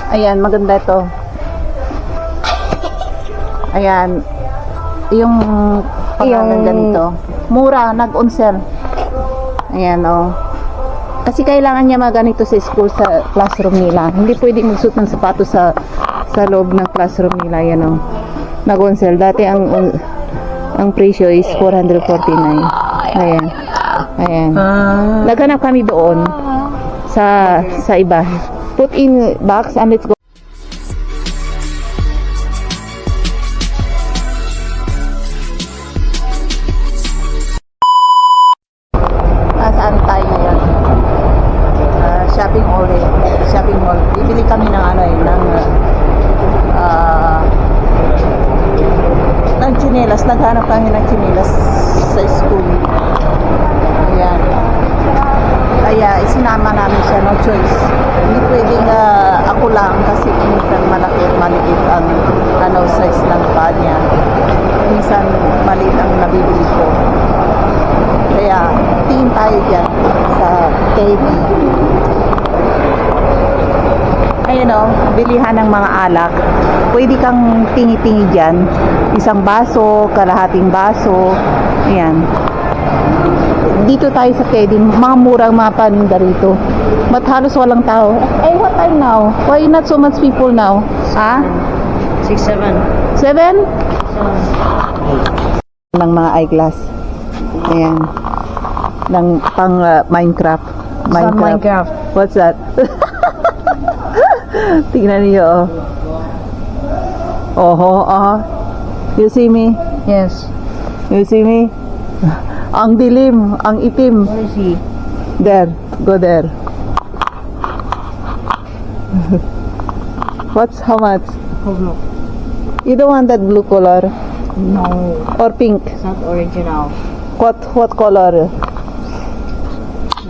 Ayan, maganda ito. Ayan. Yung pangalan ganito. Mura, nag-on sale. Ayan, oh. Kasi kailangan niya maganito sa school, sa classroom nila. Hindi pwede magsuot ng sapatos sa loob ng classroom nila. Ayan, oh. Nag-on sale. Dati ang presyo is 449. Ayan. Ayan. Naghanap kami doon sa iba. Put in box and let's go. Saan tayo ngayon? Shopping mall eh. Shopping mall. Bibili kami ng ng tsinelas. Naghanap kami ng tsinelas sa school. Ayan. Kaya isinama namin siya, no choice. Hindi pwedeng ako lang kasi minsan malaki at maliit ang size ng paa niya. Minsan maliit ang nabibili ko. Kaya tingin tayo dyan sa KB. Ayun o, bilihan ng mga alak. Pwede kang tingi-tingi dyan. Isang baso, kalahating baso. Ayan. Dito tayo sa Teddy, mga murang mga paninda rito. But halos walang tao. Eh, what time now? Why not so much people now? Ha? 6, 7. 7? Ng mga eyeglass. Ayan. Ng pang Minecraft. Minecraft. What's that? Tingnan niyo, oh. Oh. You see me? Yes. You see me? Ang dilim, ang itim. Where is he? There, go there. How much? Oh, no. You don't want that blue color No. or pink? It's not original. What color?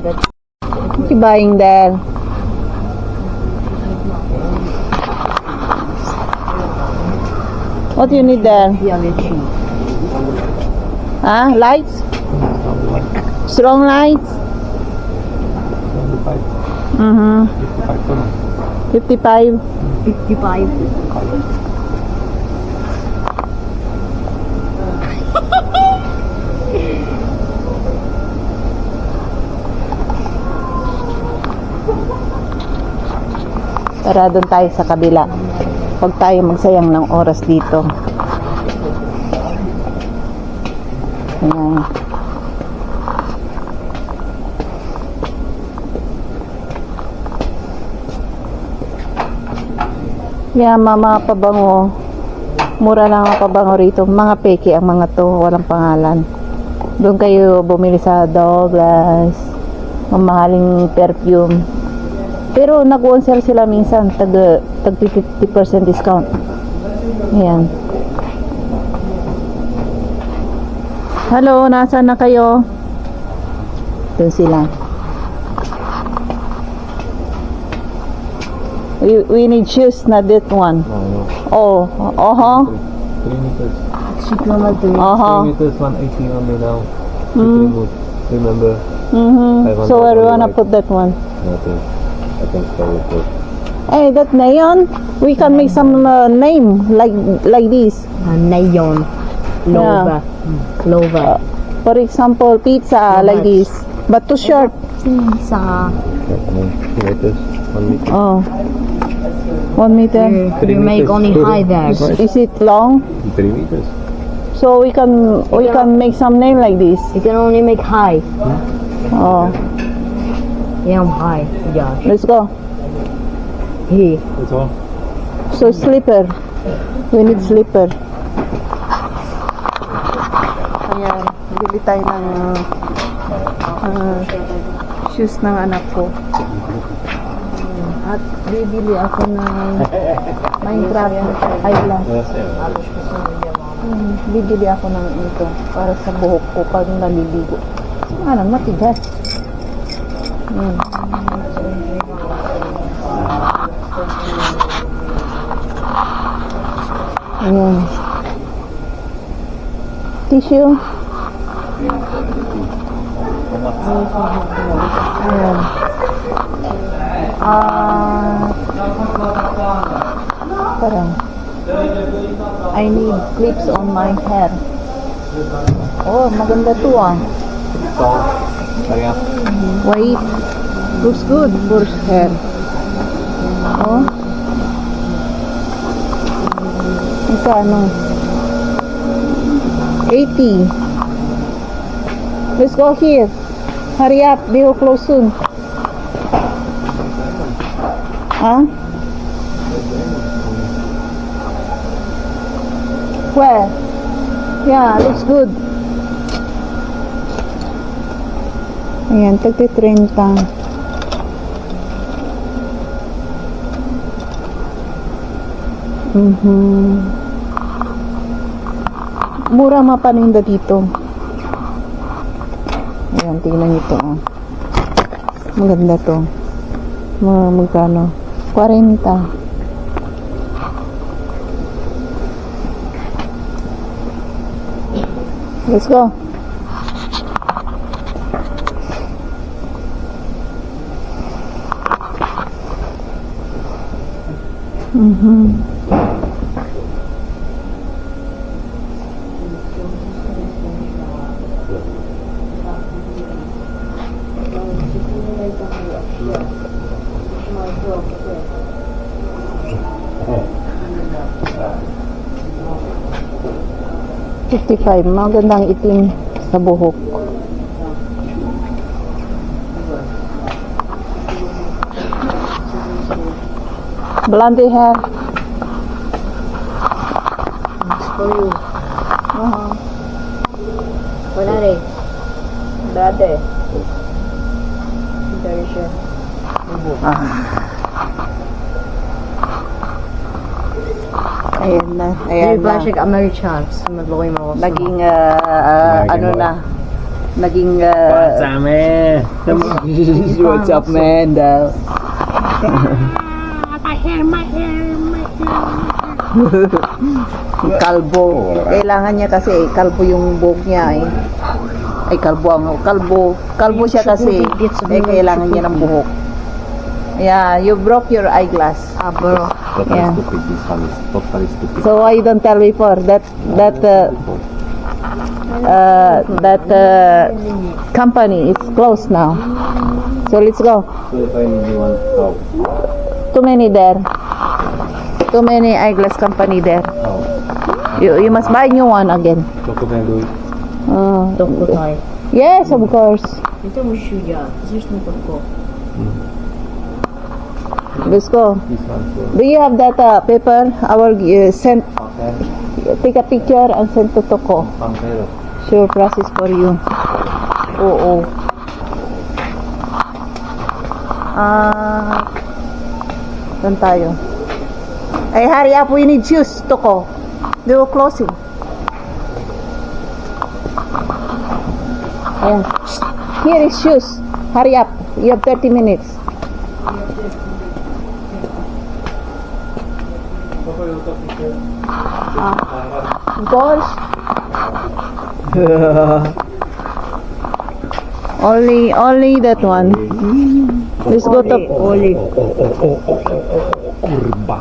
That What you buying there? What you need there? the other cheap. Huh? Lights? Strong lights? 55. 55. Tara, doon tayo sa kabila. Huwag tayo magsayang ng oras dito. Ayan. Yan, mga pabango. Mura lang ang pabango rito. Mga peke ang mga to. Walang pangalan. Doon kayo bumili sa Douglas. Mamahaling perfume. Pero nag-on sale sila minsan. Tag 50% discount. Ayan. Hello, nasaan na kayo? Doon sila. We need shoes, not that one. No. Oh, 3 meters. Cheap number 3. 3 meters, 180 only now. Pretty good. Remember? So where do you wanna put that one? Nothing. I think so. Hey, that neon, we can make some name like this. Neon. Lova. Lova. For example, pizza like this, but too short. Sa 2 meters, 1 meter. Oh, 1 meter. you make only high there. Is it long? 3 meters. So we can make some name like this. You can only make high. Oh, Yeah, I'm high. Josh. let's go. He. That's all. So slipper. We need slipper. Ayan, bili tayo ng shoes ng anak ko. At bibili ako ng Minecraft eyeglass. Bibili ako ng ito para sa buhok ko pag naliligo. Ano, matigas. Ayan. Tissue. Ayan. Parang, I need clips on my hair. Oh, maganda to ah. So, hurry up. White. Looks good for hair. Oh. Ito ano? 80. Let's go here. Hurry up. They will close soon. Huh? Where? Yeah, looks good. Ayan, tagti 30. Mura mapaninda dito. Ayan, tingnan nyo ito. Oh. Maganda to. Magkano? 40. Let's go. $55. Magandang itim sa buhok. Blonde hair. For you. Wala rin. Dati. Very sure. Ayan na. Ayan Di ba na. siya Americhans? Madloy mo. Naging, ano na. Naging, What's up, man? What's up, man? kalbo. Kailangan niya kasi, kalbo yung buhok niya eh. Ay, kalbo ang, kalbo siya kasi. Eh, kailangan niya ng buhok. Yeah, you broke your eyeglass. Bro. Totally Yeah. stupid. This one is totally stupid. So why you don't tell before that company is closed now. So let's go. So if I need one, how? Too many there. Too many eyeglass company there. How? You must buy new one again. So can I do it? Toko tayo. Yes, of course. Ito mo siya. Kasi mo ko. Let's go. This one, so. Do you have that paper? Our send. Okay. Take a picture and send to Toko. Pampero. Sure process for you. Oo. Saan tayo? Ay, hurry up. We need shoes, Toko. They were closing. Ayan. Here is shoes. Hurry up. You have 30 minutes. Of course. Only that one. Let's go to Kurba.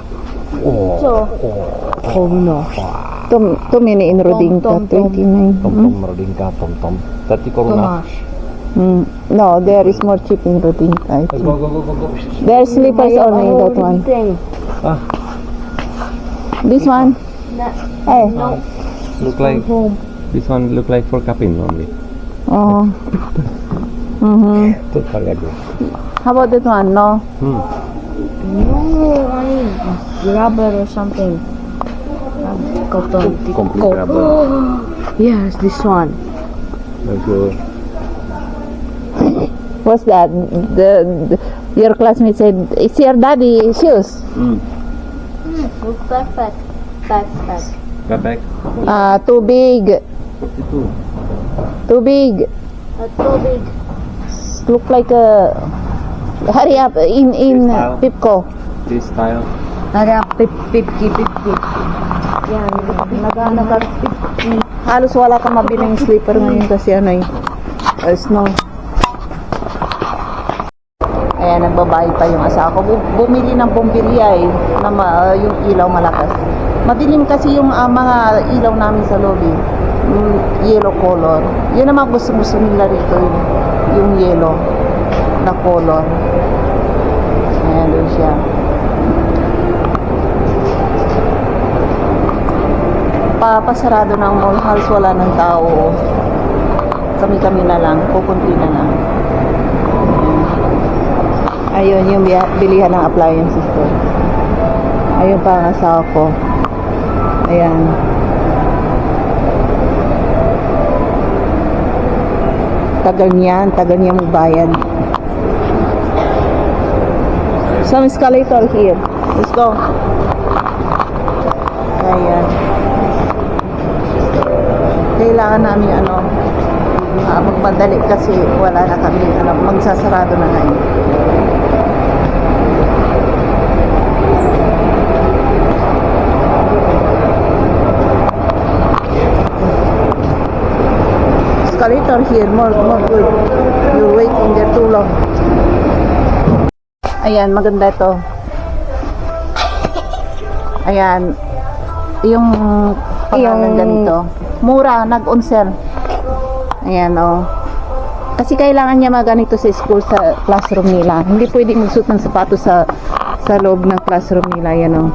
too many in Rodinka, 29. Tom Rodinka, Tom. Tati Corona. No, there is more cheap in Rodinka, I think. Go. There's slippers only, that one. Ah, This one? Hey. look like this one look like for cupping only. Oh. Totally agree. How about that one? No? No, I need rubber or something. Cotton. Complete rubber. Yes, this one. Let's go. What's that? Your classmate said, it's your daddy shoes. Look perfect. Perfect. Got back. Too big. 52. Too big. Too big. Look like a... Hurry up, in Style. Pipco. This style. Nara, pipki. Yan, nagana ka. Halos wala ka mabiling slipper ngayon kasi ano snow. Ayan, nagbabayad pa yung asawa ko. Bumili ng bombilya eh, na yung ilaw malakas. Madilim kasi yung mga ilaw namin sa lobby. Yellow color. Yun naman gusto nila rito yung yellow na color. Ayan, doon siya. Pasarado ng mall house, wala ng tao. Kami-kami na lang, pupunti na lang. Ayun, yung bilihan ng appliances ko. Ayun pa ang asawa ko. Ayan. Tagal niya magbayad. Some escalator here. Let's go. Ayan. Kailangan namin magmadali kasi wala na kami magsasarado na ngayon. Escalator here, more good. You wait in there too long. Ayan, maganda ito. Ayan, yung pangalan ganito. Mura, nag-on sale. Ayan, oh. Kasi kailangan niya maganito sa school, sa classroom nila. Hindi pwedeng magsuot ng sapatos sa loob ng classroom nila. Ayan, oh.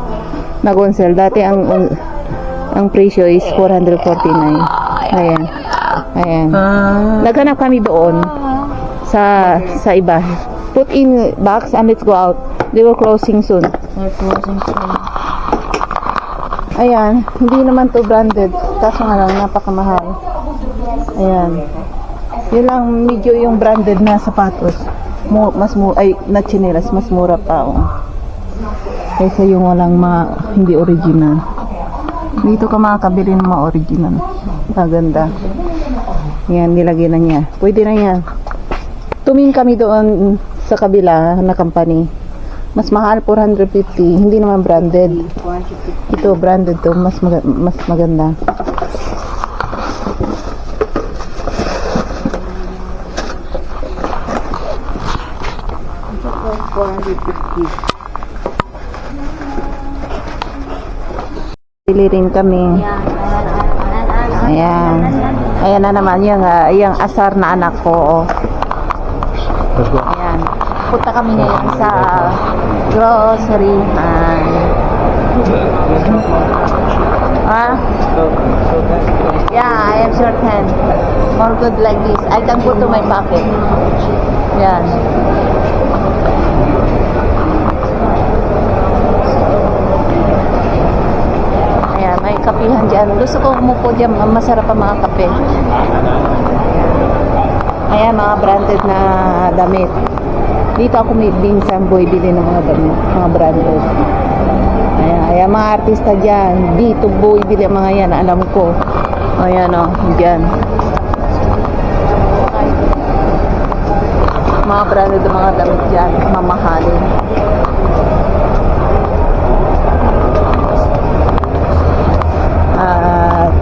Nag-on sale. Dati ang presyo is 449. Ayan. Ayan. Naghanap kami doon sa iba. Put in box and let's go out. They were closing soon. They're closing soon. Ayan, hindi naman to branded. Kaso nga lang, napakamahal. Ayan. Yun lang, medyo yung branded na sapatos. Na tsinelas, mas mura pa. Oh. Kaysa yung walang hindi original. Dito ka makakabili ng mga original. Maganda. Yan, nilagay na niya. Pwede na yan. Tumingin kami doon sa kabila na company. Mas mahal, 450. Hindi naman branded. Ito, branded to. Mas maganda. Bili rin kami. Ayan. Ayan na naman yung asar na anak ko. Oh. Let's go. Ayan. Punta kami ngayon sa grocery. Yeah, I am short hand. More good like this. I can put to my pocket. Yan. Ayan, may kapihan dyan. Gusto ko umupo dyan. Masarap ang mga kape. Ayan, mga branded na damit. Dito ako may binsang boy bili ng mga damit, mga branded. Ayan, mga artista dyan. Dito boy bili ang mga yan, alam ko. Ayan o, dyan. Mga branded na mga damit dyan, mamahalin. At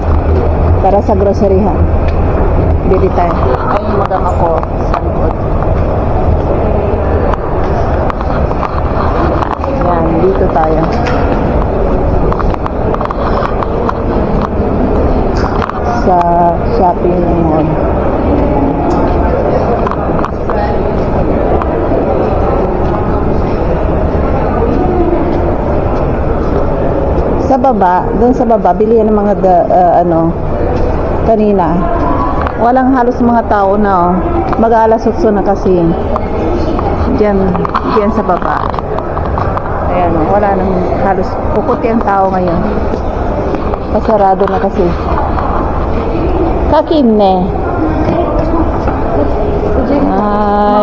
para sa groceryhan. Bili tayo. Ayun yung madama ko sa likod. Yan, dito tayo. Sa shopping mall. Sa baba, doon sa baba, bilihan ng mga kanina. Walang halos mga tao na mag-alas 8 na kasi. Diyan sa baba. Ayan, wala nang halos puputi ang tao ngayon. Pasarado na kasi. Kakinne.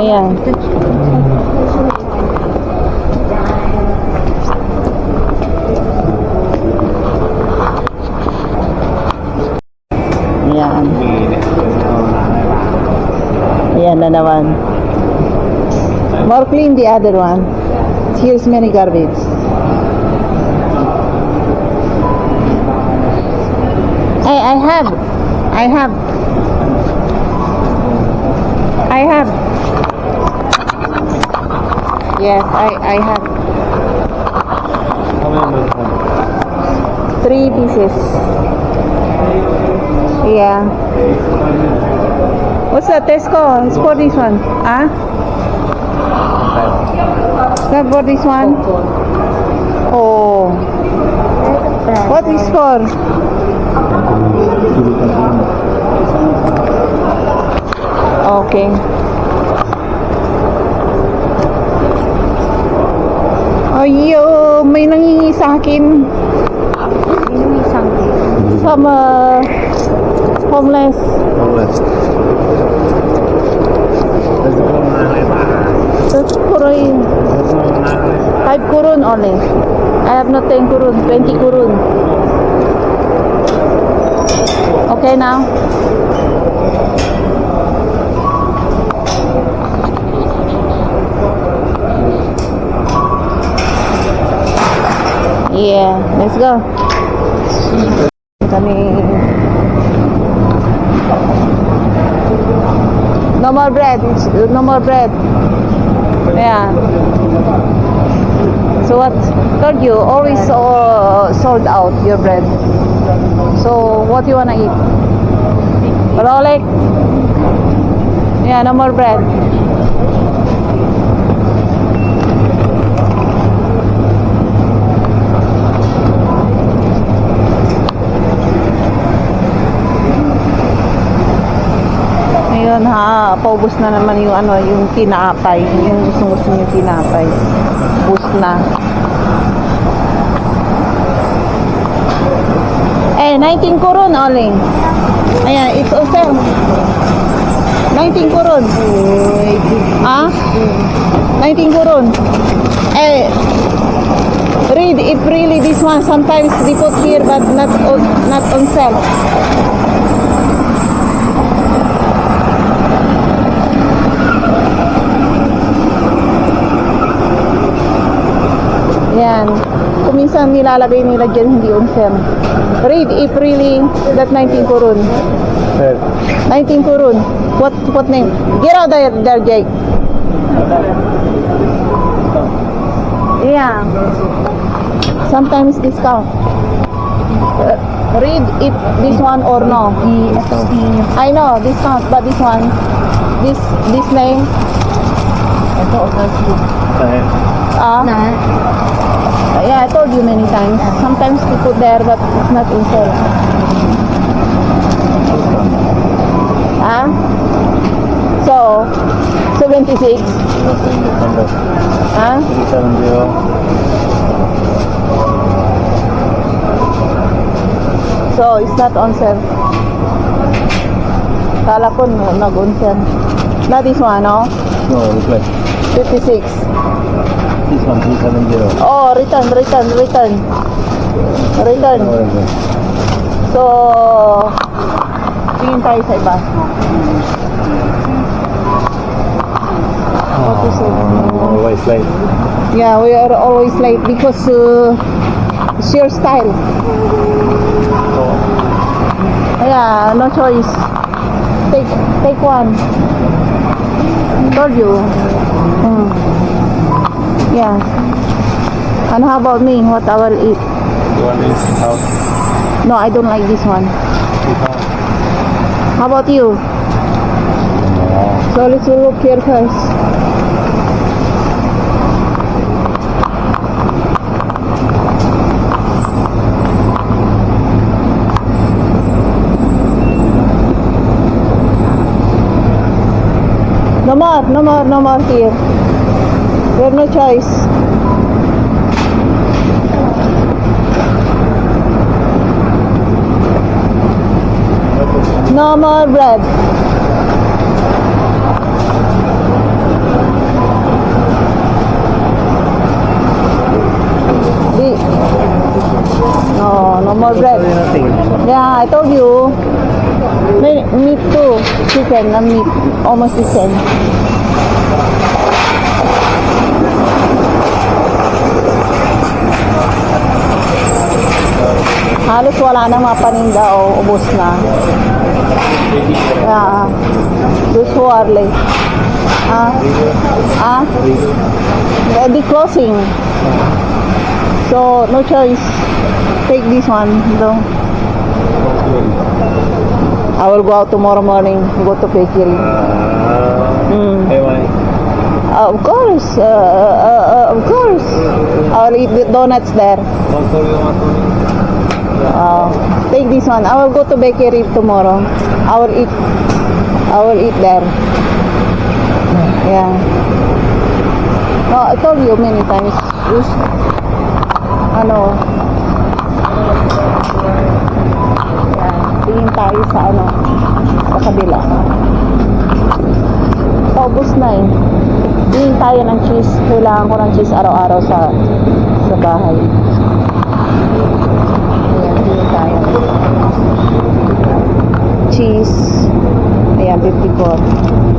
Ayan. Ayan. Ayan na naman. More clean the other one. Here's many garbage. Hey, I have. Yes, I have How many milk carton? 3 pieces. Yeah. What's that, Tesco? It's for this one. Ah? That for this one? Oh. What is for? Okay. Ayo, may nangingi sa akin. Some homeless. Homeless. That's kurun. 5 kurun only. I have not 10 kurun, 20 kurun. Okay now? Yeah, let's go. Kami. No more bread. No more bread. Yeah. So what? Told you always sold out your bread. So what you wanna eat? Rolex. Yeah, no more bread. Ngayon ha, paubos na naman yung ano, yung tinapay, yung gusto yung tinapay. Ubus na. Eh, 19 kurun only. Ayan, it's also 19 kurun. Ah? 19 kurun. Eh, read if really this one. Sometimes they put here but not on sale. Yan. Kung minsan nilalagay nila dyan, hindi on sale. Read if really that 19 kurun. 19 kurun. What name? Get out there, Jake. Yeah. Sometimes discount. Read if this one or no. I know discount, but this one, this name. Yeah, I told you many times. Sometimes we put there, but it's not in sale. So 76. Ah? 370. So it's not on sale. Kala ko nag-on sale. Not this one, no? No, replace. 56. This one 370. Oh, return. So, tingin tayo sa iba. What is it? Always late. Yeah, we are always late because it's your style. Yeah, no choice. Take one. Told you. Yeah. And how about me? What I will eat? You want this house? No, I don't like this one. How about you? So let's look here first. No more here. We have no choice. No more bread. No more bread. Yeah, I told you. Meat too. Chicken and meat. Almost the same. Halos wala nang mga paninda o ubos na. Yeah. Those who are late. They'll be closing. So, no choice. Take this one. No. I will go out tomorrow morning. Go to bakery. Hey, why? Of course. Of course. I'll eat the donuts there. Take this one. I will go to bakery tomorrow. I will eat there. Yeah. No, I told you many times. Ano? Yan. Tingin tayo sa sa kabila. Paubos na eh. Tingin tayo ng cheese. Kailangan ko ng cheese araw-araw sa bahay. Ayan, tingin tayo. Cheese. Ayan, 54.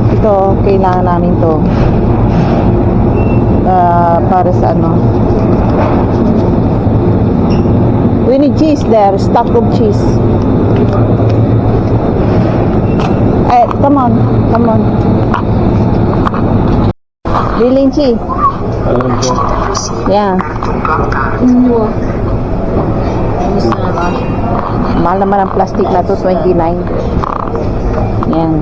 Ito, kailangan namin to. Para sa we need cheese there, stock of cheese. Come on. Bilinchi. Yeah. Mahal naman ang plastic na to, 29. Yan.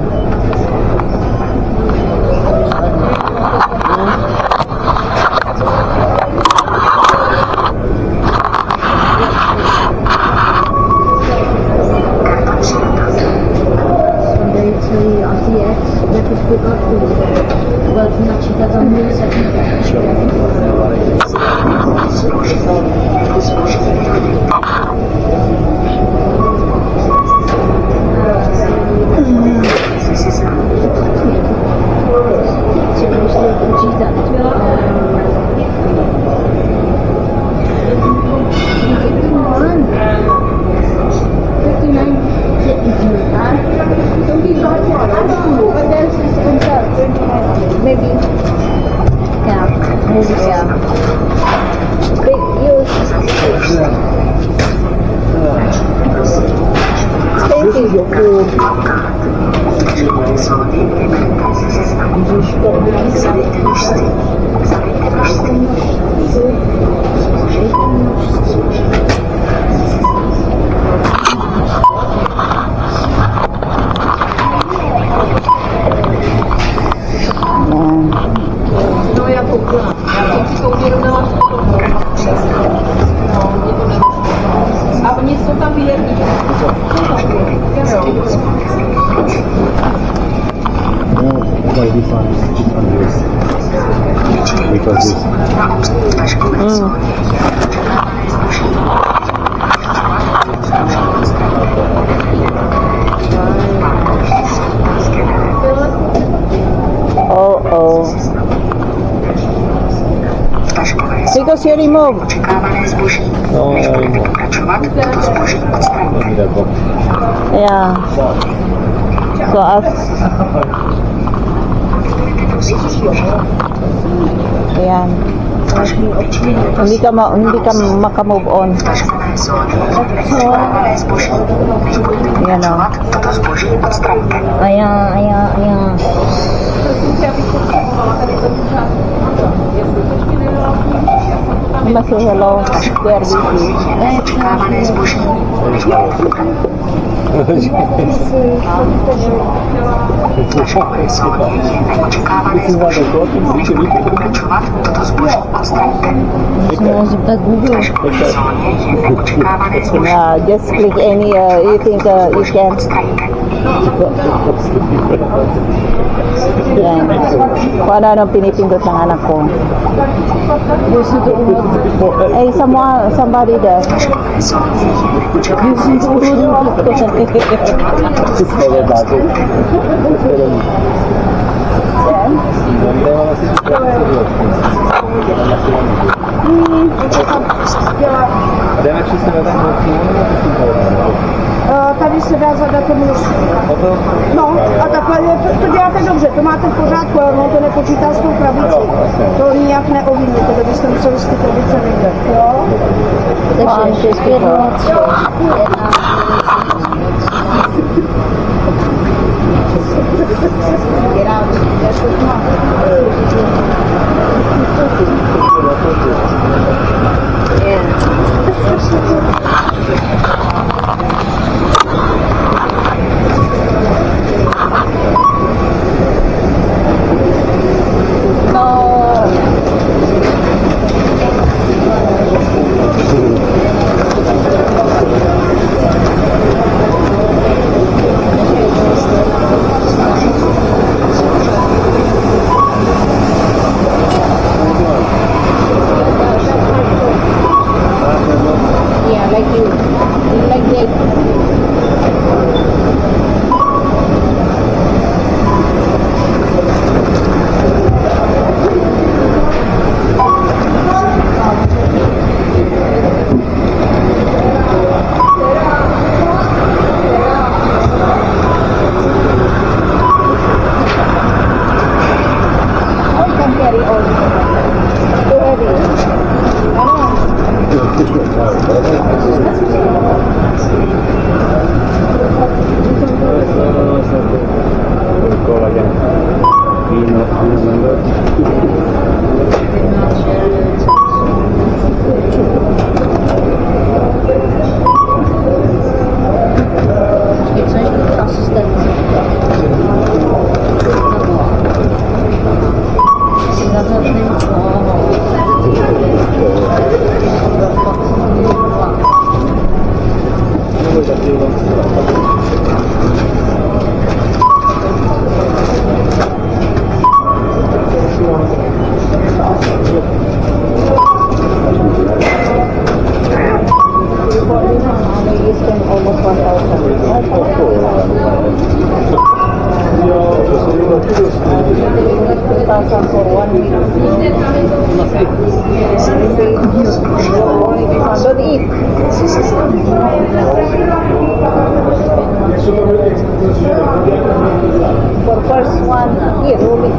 Maybe. Yeah. Big use. Why this one is because this. Oh. Because you remove. No, Yeah. So ayan. Hindi ka maka-move on. Ayan o. Ayan. Masih hello. Where is just click any you think you can. Yan. Kung ano pinipindot ng anak ko. Somebody there. Tady se dá zadat tomu. No, a takhle to děláte dobře, to máte v pořádku, ale ono to nepočítá s tou krabicí. To nijak neovlivní, to byste museli z ty krabice vydat, jo? Takže 1, 3, 1. Yeah, like you. Like that. How you can carry all this? Too heavy. Ano? You spend almost 2,000 for 1 week. Don't eat. For first one, here, roll it.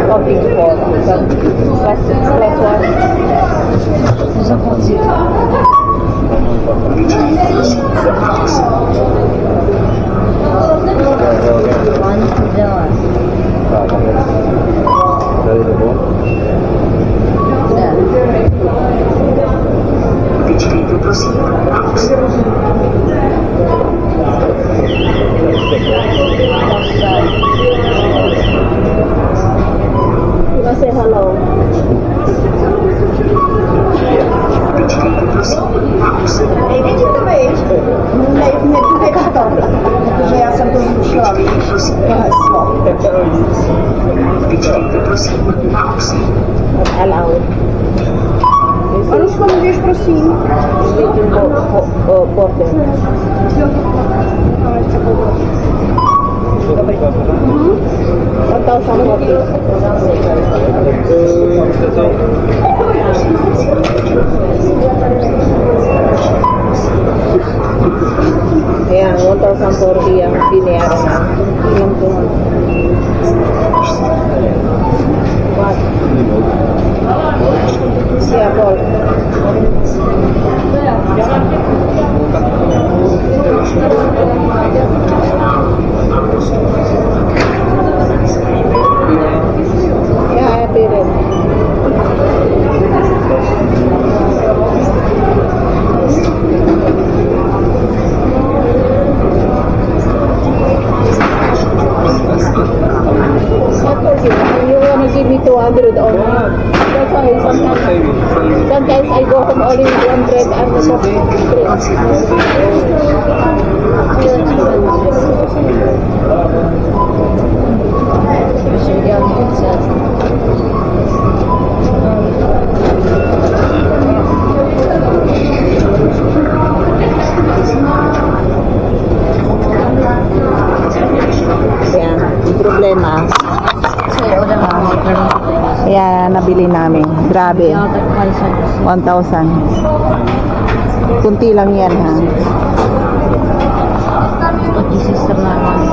Accounting for plus one. You must say hello. Ej, wiecie to być? Nie kartofla. Że ja sam to zmuszyłam, widzisz? Trochę słabo. Allowed. Anuszka, mówisz, prosím. Waiting for them. Ale chcę położyć. 1,040. Ayan, 1,040 ang binayaran na. Ilang to? What? Yeah, Paul. Yeah, I did it. You wanna give me 200 or not? That's why sometimes I go home only with 100 and the top 3. Yan, yung problema. Kaya nabili namin. Grabe. 1,000. Kunti lang yan ha. Pati sister naman.